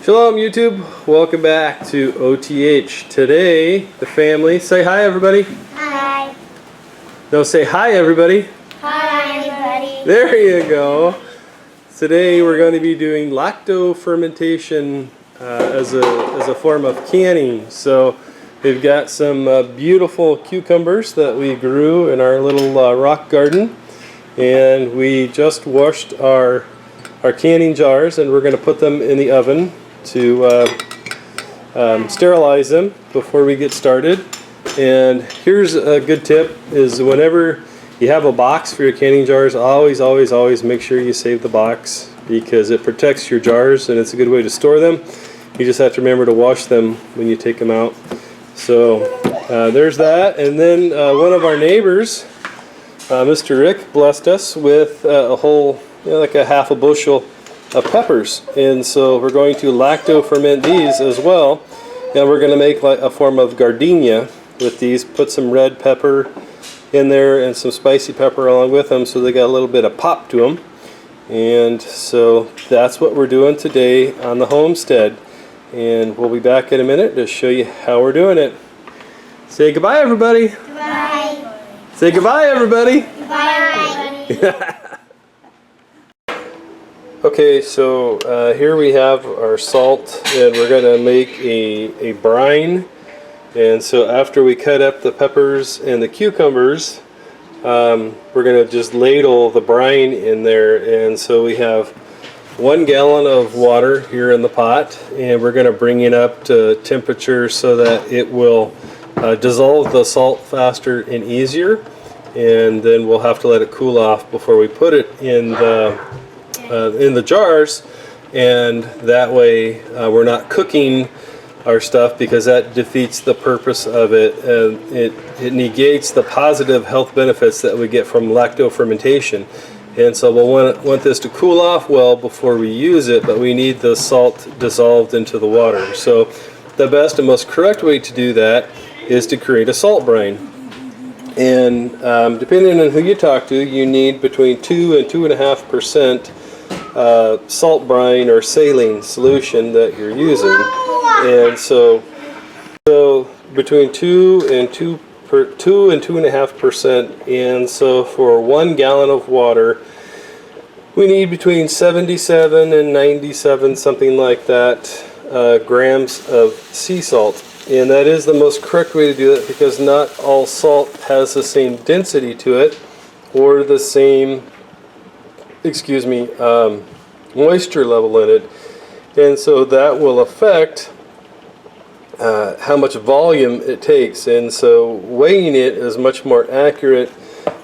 Shalom YouTube, welcome back to OTH. Today, the family, say hi everybody. Hi. No, say hi everybody. Hi everybody. There you go. Today we're going to be doing lacto fermentation as a form of canning. So we've got some beautiful cucumbers that we grew in our little rock garden. And we just washed our canning jars and we're going to put them in the oven to sterilize them before we get started. And here's a good tip, is whenever you have a box for your canning jars, always make sure you save the box, because it protects your jars and it's a good way to store them. You just have to remember to wash them when you take them out. So there's that. And then one of our neighbors, Mr. Rick, blessed us with a whole, like a half a bushel of peppers, and so we're going to lacto ferment these as well, and we're going to make like a form of gardenia with these. Put some red pepper in there and some spicy pepper along with them, so they got a little bit of pop to them. And so that's what we're doing today on the homestead, and we'll be back in a minute to show you how we're doing it. Say goodbye everybody. Goodbye. Say goodbye everybody. Goodbye everybody. Okay, so here we have our salt, and we're going to make a brine. And so after we cut up the peppers and the cucumbers, we're going to just ladle the brine in there. And so we have 1 gallon of water here in the pot, and we're going to bring it up to temperature so that it will dissolve the salt faster and easier. And then we'll have to let it cool off before we put it in the jars, and that way we're not cooking our stuff, because that defeats the purpose of it, and it negates the positive health benefits that we get from lacto fermentation. And so we'll want this to cool off well before we use it, but we need the salt dissolved into the water. So the best and most correct way to do that is to create a salt brine. And depending on who you talk to, you need between 2 and 2.5% salt brine or saline solution that you're using. And so between 2 and 2.5%. And so for 1 gallon of water, we need between 77 and 97, something like that, grams of sea salt. And that is the most correct way to do it, because not all salt has the same density to it or the same moisture level in it, and so that will affect how much volume it takes. And so weighing it is much more accurate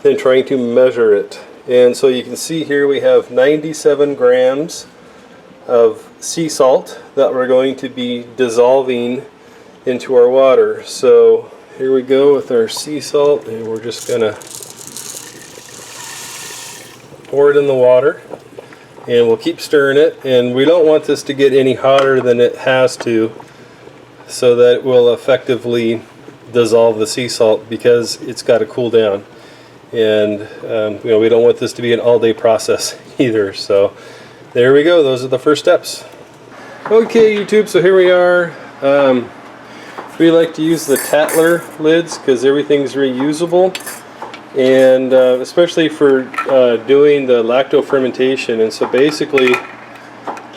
than trying to measure it. And so you can see here we have 97 grams of sea salt that we're going to be dissolving into our water. So here we go with our sea salt, and we're just gonna pour it in the water, and we'll keep stirring it. And we don't want this to get any hotter than it has to, so that it will effectively dissolve the sea salt, because it's got to cool down. And we don't want this to be an all-day process either. So there we go, those are the first steps. Okay YouTube, so here we are. We like to use the Tatler lids because everything's reusable, and especially for doing the lacto fermentation. And so basically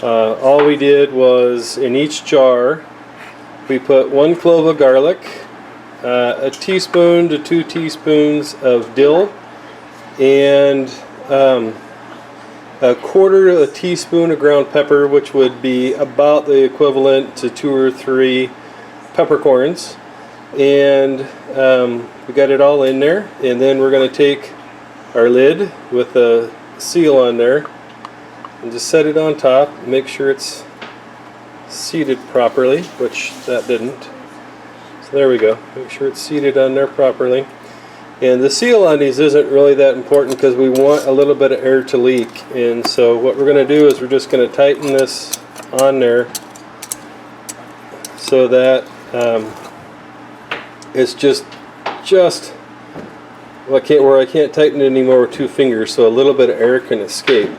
all we did was, in each jar we put 1 clove of garlic, a teaspoon to 2 teaspoons of dill, and a quarter of a teaspoon of ground pepper, which would be about the equivalent to 2 or 3 peppercorns. And we got it all in there, and then we're going to take our lid with a seal on there and just set it on top, make sure it's seated properly, which that didn't. So there we go, make sure it's seated on there properly. And the seal on these isn't really that important, because we want a little bit of air to leak. And so what we're going to do is we're just going to tighten this on there so that it's just well, I can't tighten it anymore with 2 fingers, so a little bit of air can escape.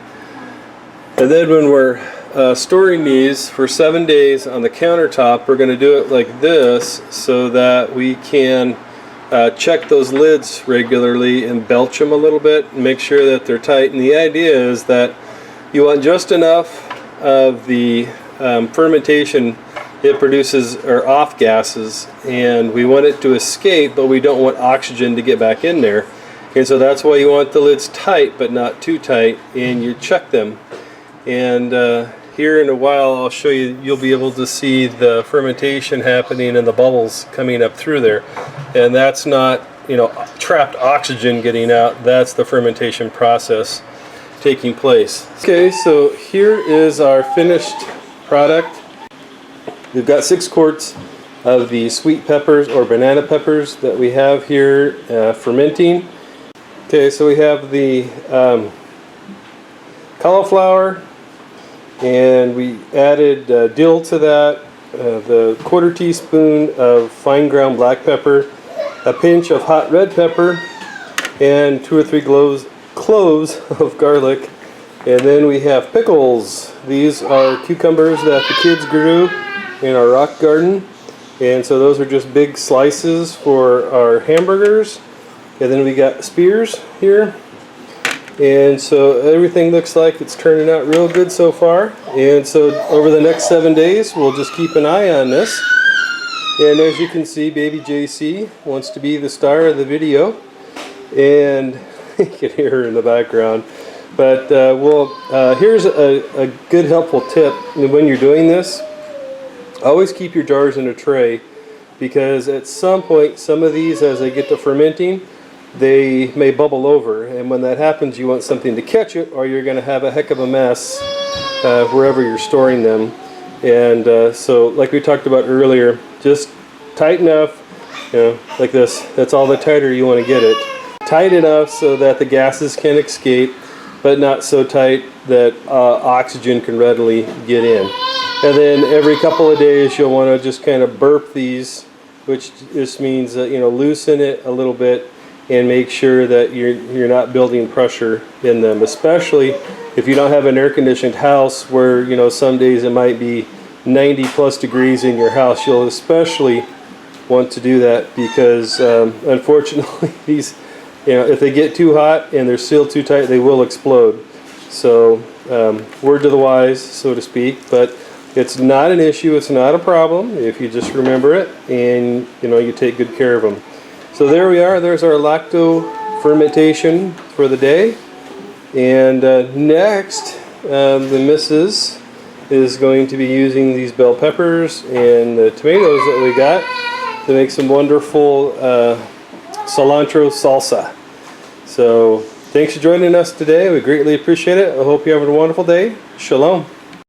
And then when we're storing these for 7 days on the countertop. We're going to do it like this so that we can check those lids regularly and belch them a little bit and make sure that they're tight. And the idea is that you want just enough of the fermentation it produces or off gases, and we want it to escape, but we don't want oxygen to get back in there. And so that's why you want the lids tight but not too tight, and you check them. And here in a while I'll show you, you'll be able to see the fermentation happening and the bubbles coming up through there. And that's not, you know, trapped oxygen getting out, that's the fermentation process taking place. Okay, so here is our finished product. We've got 6 quarts of the sweet peppers or banana peppers that we have here fermenting. Okay, so we have the cauliflower, and we added dill to that, the 1/4 teaspoon of fine ground black pepper, a pinch of hot red pepper, and 2 or 3 cloves of garlic. And then we have pickles. These are cucumbers that the kids grew in our rock garden, and so those are just big slices for our hamburgers. And then we got spears here, and so everything looks like it's turning out real good so far. And so over the next 7 days we'll just keep an eye on this. And as you can see, baby JC wants to be the star of the video, and you can hear her in the background. But here's a good helpful tip when you're doing this. Always keep your jars in a tray, because at some point some of these, as they get to fermenting, they may bubble over, and when that happens you want something to catch it, or you're going to have a heck of a mess wherever you're storing them. And so like we talked about earlier, just tight enough, you know, like this. That's all the tighter you want to get it. Tight enough so that the gases can escape, but not so tight that oxygen can readily get in. And then every couple of days you'll want to just kind of burp these, which just means you know, loosen it a little bit and make sure that you're not building pressure in them, especially if you don't have an air-conditioned house where, you know, some days it might be 90+ degrees in your house. You'll especially want to do that because unfortunately these, you know, if they get too hot and they're sealed too tight, they will explode. So word to the wise, so to speak. But it's not an issue, it's not a problem if you just remember it and, you know, you take good care of them. So there we are, there's our lacto fermentation for the day. And next, the missus is going to be using these bell peppers and the tomatoes that we got to make some wonderful cilantro salsa. So thanks for joining us today. We greatly appreciate it. I hope you have a wonderful day. Shalom.